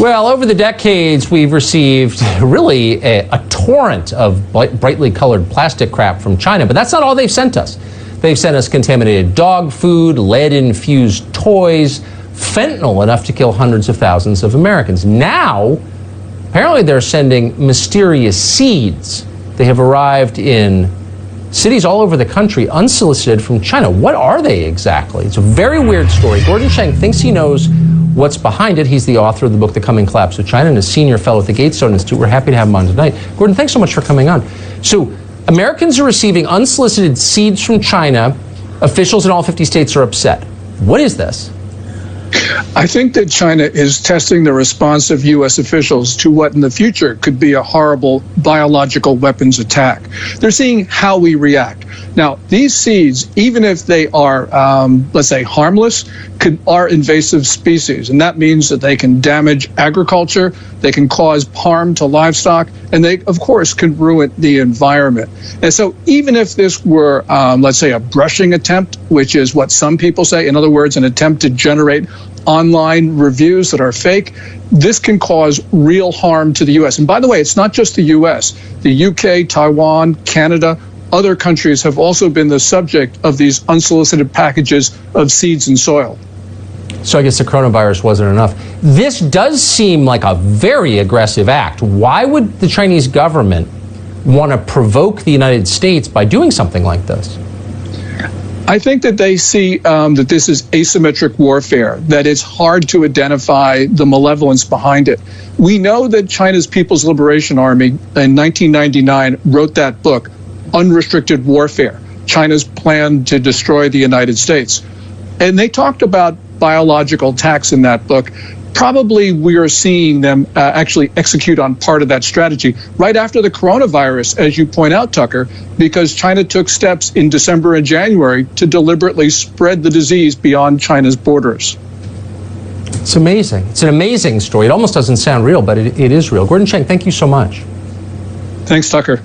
Well, over the decades, we've received really a torrent of brightly colored plastic crap from China, but that's not all they've sent us. They've sent us contaminated dog food, lead-infused toys, fentanyl enough to kill hundreds of thousands of Americans. Now, apparently they're sending mysterious seeds. They have arrived in cities all over the country unsolicited from China. What are they exactly? It's a very weird story. Gordon Chang thinks he knows what's behind it. He's the author of the book, The Coming Collapse of China, and a senior fellow at the Gatestone Institute. We're happy to have him on tonight. Gordon, thanks so much for coming on. So, Americans are receiving unsolicited seeds from China. Officials in all 50 states are upset. What is this? I think that China is testing the response of U.S. officials to what in the future could be a horrible biological weapons attack. They're seeing how we react. Now, these seeds, even if they are, let's say, harmless, are invasive species. And that means that they can damage agriculture, they can cause harm to livestock, and they, of course, can ruin the environment. And so even if this were, let's say, a brushing attempt, which is what some people say, in other words, an attempt to generate online reviews that are fake, this can cause real harm to the U.S. And by the way, it's not just the U.S. The U.K., Taiwan, Canada, other countries have also been the subject of these unsolicited packages of seeds and soil. So I guess the coronavirus wasn't enough. This does seem like a very aggressive act. Why would the Chinese government want to provoke the United States by doing something like this? I think that they see that this is asymmetric warfare, that it's hard to identify the malevolence behind it. We know that China's People's Liberation Army in 1999 wrote that book, Unrestricted Warfare, China's plan to destroy the United States. And they talked about biological attacks in that book. Probably we are seeing them actually execute on part of that strategy right after the coronavirus, as you point out, Tucker, because China took steps in December and January to deliberately spread the disease beyond China's borders. It's amazing. It's an amazing story. It almost doesn't sound real, but it is real. Gordon Chang, thank you so much. Thanks, Tucker.